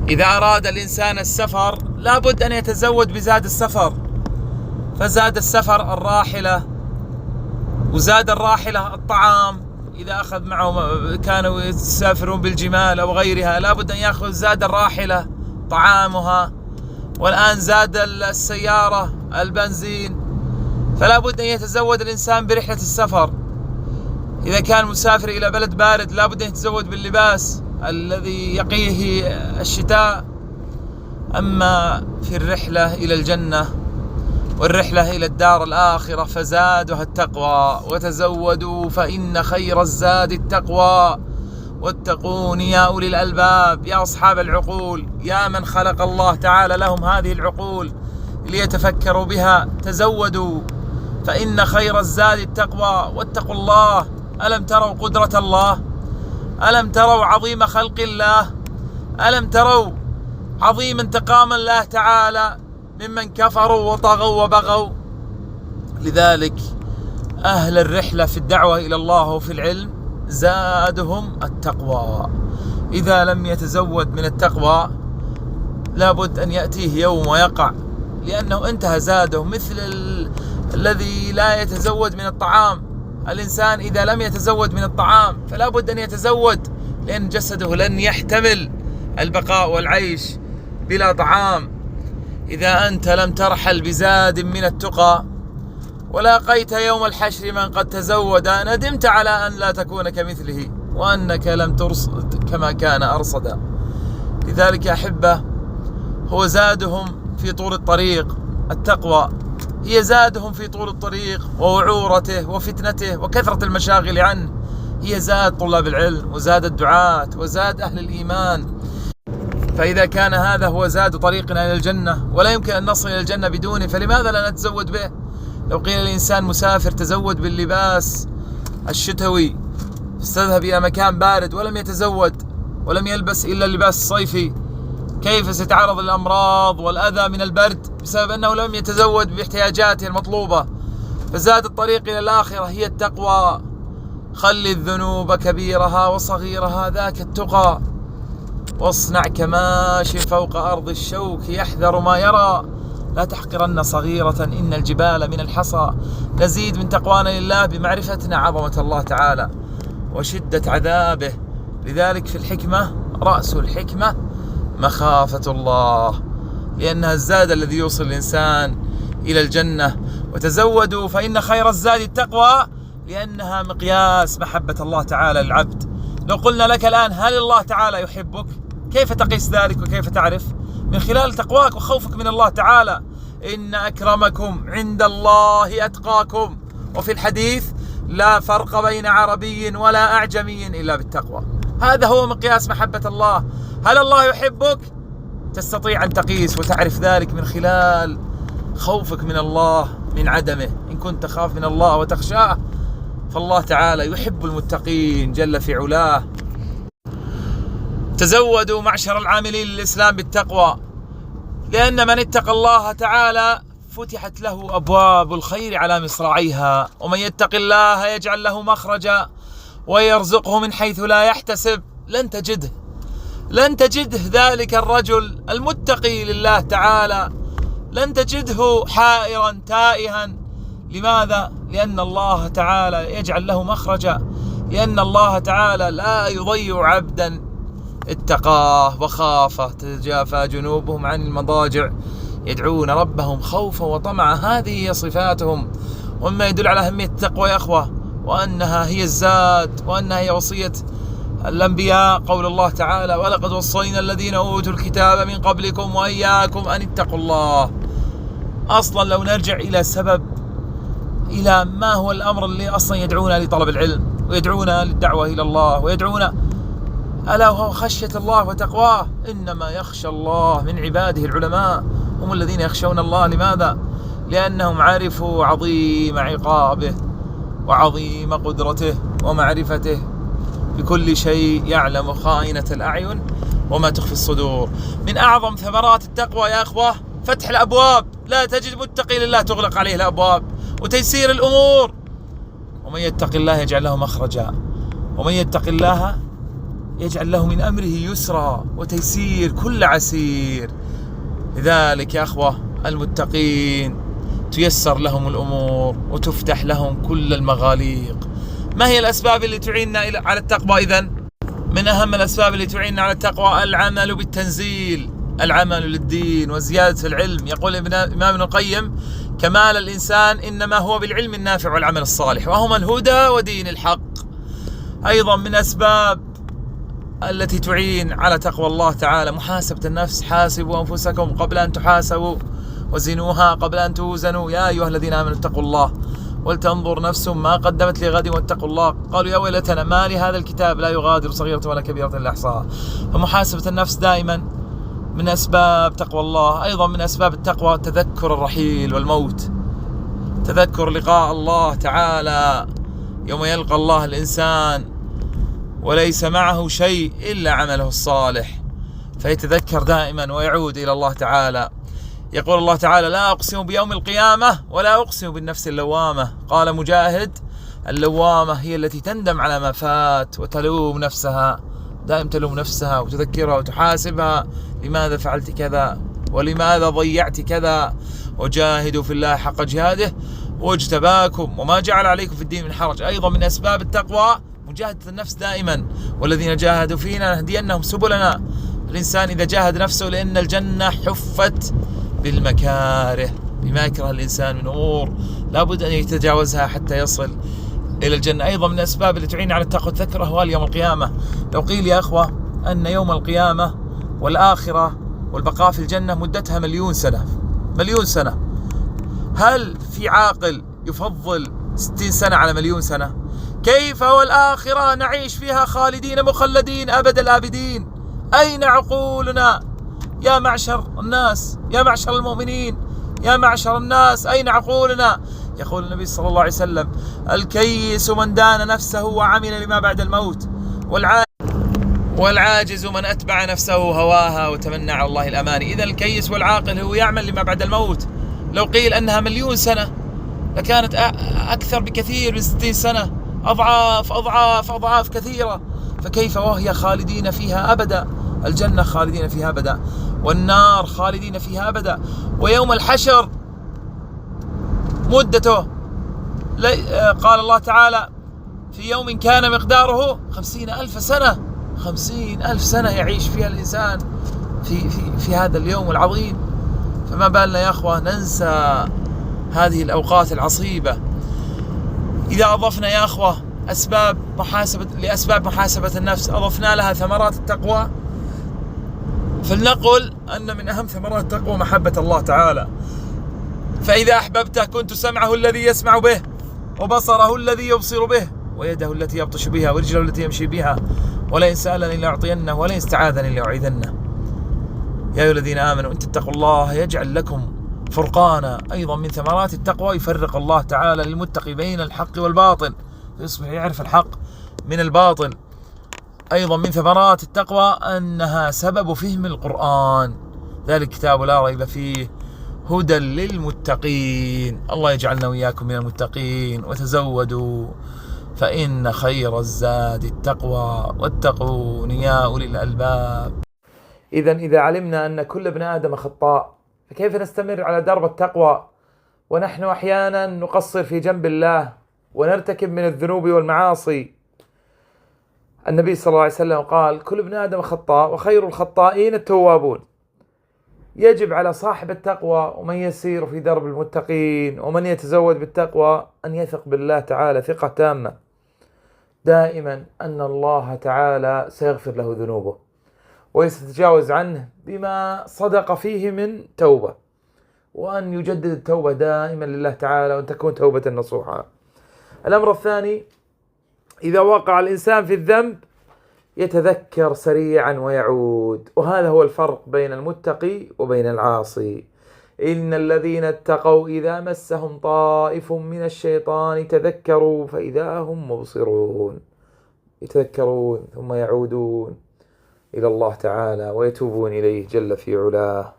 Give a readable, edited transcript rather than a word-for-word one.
إذا أراد الإنسان السفر لابد أن يتزود بزاد السفر، فزاد السفر الراحلة، وزاد الراحلة الطعام. إذا أخذ معه، كانوا يسافرون بالجمال أو غيرها، لابد أن يأخذ زاد الراحلة طعامها، والآن زاد السيارة البنزين، فلا بد أن يتزود الإنسان برحلة السفر. إذا كان مسافر إلى بلد بارد لابد أن يتزود باللباس الذي يقيه الشتاء. أما في الرحلة إلى الجنة والرحلة إلى الدار الآخرة فزادها التقوى، وتزودوا فإن خير الزاد التقوى واتقون يا أولي الألباب، يا أصحاب العقول، يا من خلق الله تعالى لهم هذه العقول ليتفكروا بها. تزودوا فإن خير الزاد التقوى واتقوا الله. ألم تروا قدرة الله؟ ألم تروا عظيم خلق الله؟ ألم تروا عظيم انتقام الله تعالى ممن كفروا وطغوا وبغوا؟ لذلك أهل الرحلة في الدعوة إلى الله وفي العلم زادهم التقوى. إذا لم يتزود من التقوى لابد أن يأتيه يوم ويقع، لأنه انتهى زاده. مثل الذي لا يتزود من الطعام، الإنسان إذا لم يتزود من الطعام فلا بد أن يتزود، لأن جسده لن يحتمل البقاء والعيش بلا طعام. إذا أنت لم ترحل بزاد من التقى ولاقيت يوم الحشر من قد تزود ندمت على أن لا تكون كمثله، وأنك لم ترصد كما كان أرصدا. لذلك يا أحبة، هو زادهم في طول الطريق. التقوى هي زادهم في طول الطريق ووعورته وفتنته وكثرة المشاغل عنه. هي زاد طلاب العلم وزاد الدعاة وزاد أهل الإيمان. فإذا كان هذا هو زاد طريقنا إلى الجنة ولا يمكن أن نصل إلى الجنة بدونه، فلماذا لا نتزود به؟ لو قيل الإنسان مسافر تزود باللباس الشتوي، استذهب إلى مكان بارد ولم يتزود ولم يلبس إلا اللباس الصيفي، كيف سيتعرض للأمراض والأذى من البرد بسبب أنه لم يتزود باحتياجاته المطلوبة؟ فزاد الطريق إلى الآخرة هي التقوى. خل الذنوب كبيرها وصغيرها ذاك التقى، واصنع كماش فوق أرض الشوك يحذر ما يرى، لا تحقرن صغيرة إن الجبال من الحصى. نزيد من تقوانا لله بمعرفتنا عظمة الله تعالى وشدة عذابه. لذلك في الحكمة، رأس الحكمة مخافة الله، لأنها الزاد الذي يوصل الإنسان إلى الجنة. وتزودوا فإن خير الزاد التقوى، لأنها مقياس محبة الله تعالى للعبد. لو قلنا لك الآن هل الله تعالى يحبك؟ كيف تقيس ذلك وكيف تعرف؟ من خلال تقواك وخوفك من الله تعالى. إن أكرمكم عند الله أتقاكم. وفي الحديث لا فرق بين عربي ولا أعجمي إلا بالتقوى. هذا هو مقياس محبة الله. هل الله يحبك؟ تستطيع أن تقيس وتعرف ذلك من خلال خوفك من الله من عدمه. إن كنت تخاف من الله وتخشاه فالله تعالى يحب المتقين جل في علاه. تزودوا معشر العاملين للإسلام بالتقوى، لأن من اتقى الله تعالى فتحت له أبواب الخير على مصراعيها. ومن يتق الله يجعل له مخرجا ويرزقه من حيث لا يحتسب. لن تجده ذلك الرجل المتقي لله تعالى، لن تجده حائرا تائها. لماذا؟ لأن الله تعالى يجعل له مخرجا، لأن الله تعالى لا يضيع عبدا اتقاه وخافه. تتجافى جنوبهم عن المضاجع يدعون ربهم خوفا وطمعا. هذه هي صفاتهم، ومما يدل على أهمية التقوى يا أخوة، وأنها هي الزاد، وأنها هي وصية الأنبياء. قول الله تعالى: ولقد وصينا الذين أوتوا الكتاب من قبلكم وإياكم أن اتقوا الله. أصلا لو نرجع إلى سبب، إلى ما هو الأمر اللي أصلا يدعونا لطلب العلم ويدعونا للدعوة إلى الله ويدعونا، ألا وهو خشية الله وتقواه. إنما يخشى الله من عباده العلماء، هم الذين يخشون الله. لماذا؟ لأنهم عرفوا عظيم عقابه وعظيم قدرته ومعرفته بكل شيء، يعلم خائنة الأعين وما تخفي الصدور. من أعظم ثمرات التقوى يا أخوة فتح الأبواب. لا تجد متقي لله تغلق عليه الأبواب، وتيسير الأمور. ومن يتق الله يجعل له مخرجا، ومن يتق الله يجعل له من أمره يسرا وتيسير كل عسير. لذلك يا أخوة المتقين تيسر لهم الأمور وتفتح لهم كل المغاليق. ما هي الأسباب اللي تعيننا على التقوى؟ إذن من أهم الأسباب اللي تعيننا على التقوى العمل بالتنزيل، العمل للدين وزيادة العلم. يقول الإمام ابن القيم: كمال الإنسان إنما هو بالعلم النافع والعمل الصالح، وهما الهدى ودين الحق. أيضا من أسباب التي تعين على تقوى الله تعالى محاسبة النفس. حاسبوا أنفسكم قبل أن تحاسبوا وزنوها قبل أن توزنوا يا أيها الذين آمنوا اتقوا الله ولتنظر نفس ما قدمت لغد واتقوا الله. قالوا يا ويلتنا ما لهذا الكتاب لا يغادر صغيرة ولا كبيرة إلا أحصاها. فمحاسبة النفس دائما من أسباب تقوى الله. أيضا من أسباب التقوى تذكر الرحيل والموت، تذكر لقاء الله تعالى يوم يلقى الله الإنسان وليس معه شيء إلا عمله الصالح، فيتذكر دائما ويعود إلى الله تعالى. يقول الله تعالى: لا أقسم بيوم القيامة ولا أقسم بالنفس اللوامة. قال مجاهد: اللوامة هي التي تندم على ما فات وتلوم نفسها، دائما تلوم نفسها وتذكرها وتحاسبها: لماذا فعلت كذا ولماذا ضيعت كذا، وجاهدوا في الله حق جهاده واجتباكم وما جعل عليكم في الدين من حرج. أيضا من أسباب التقوى مجاهدة النفس دائما: والذين جاهدوا فينا لنهدينهم سبلنا. الإنسان إذا جاهد نفسه، لأن الجنة حفت بالمكاره، بما يكره الإنسان من أمور لابد أن يتجاوزها حتى يصل إلى الجنة. أيضا من الأسباب اللي تعين على التقوى تذكر أهوال يوم القيامة. لو قيل يا أخوة أن يوم القيامة والآخرة والبقاء في الجنة مدتها 1,000,000 سنة، 1,000,000 سنة، هل في عاقل يفضل 60 سنة على 1,000,000 سنة؟ كيف والآخرة نعيش فيها خالدين مخلدين أبد الآبدين؟ أين عقولنا يا معشر الناس، يا معشر المؤمنين، يا معشر الناس، أين عقولنا؟ يقول النبي صلى الله عليه وسلم: الكيس من دان نفسه وعمل لما بعد الموت، والعاجز من أتبع نفسه هواها وتمنى على الله الأماني. إذا الكيس والعاقل هو يعمل لما بعد الموت. لو قيل أنها 1,000,000 سنة لكانت أكثر بكثير من 60 سنة، أضعاف أضعاف أضعاف كثيرة. فكيف وهي خالدين فيها أبدا؟ الجنة خالدين فيها أبدا والنار خالدين فيها أبدا. ويوم الحشر مدته قال الله تعالى: في يوم كان مقداره 50,000 سنة. 50,000 سنة يعيش فيها الإنسان في هذا اليوم العظيم. فما بالنا يا أخوة ننسى هذه الأوقات العصيبة. إذا أضفنا يا أخوة لأسباب محاسبة النفس أضفنا لها ثمرات التقوى، فلنقل أن من أهم ثمرات التقوى محبة الله تعالى. فإذا أحببته كنت سمعه الذي يسمع به وبصره الذي يبصر به ويده التي يبطش بها ورجله التي يمشي بها، ولئن سألني لأعطينه ولئن استعاذني لأعيذنه. يا أيها الذين آمنوا إن تتقوا الله يجعل لكم فرقانا. أيضا من ثمرات التقوى يفرق الله تعالى للمتقي بين الحق والباطل، يصبح يعرف الحق من الباطل. أيضا من ثمرات التقوى أنها سبب فهم القرآن، ذلك كتاب لا ريب فيه هدى للمتقين. الله يجعلنا وإياكم من المتقين. وتزودوا فإن خير الزاد التقوى واتقون يا أولي الألباب. إذا علمنا أن كل ابن آدم خطاء، فكيف نستمر على درب التقوى ونحن أحيانا نقصر في جنب الله ونرتكب من الذنوب والمعاصي؟ النبي صلى الله عليه وسلم قال: كل ابن آدم خطاء وخير الخطائين التوابون. يجب على صاحب التقوى ومن يسير في درب المتقين ومن يتزود بالتقوى أن يثق بالله تعالى ثقة تامة دائما أن الله تعالى سيغفر له ذنوبه ويتجاوز عنه بما صدق فيه من توبة، وأن يجدد التوبة دائما لله تعالى وأن تكون توبة نصوحة. الأمر الثاني: إذا وقع الإنسان في الذنب يتذكر سريعا ويعود، وهذا هو الفرق بين المتقي وبين العاصي. إن الذين اتقوا إذا مسهم طائف من الشيطان تذكروا فإذا هم مبصرون. يتذكرون ثم يعودون إلى الله تعالى ويتوبون إليه جل في علاه.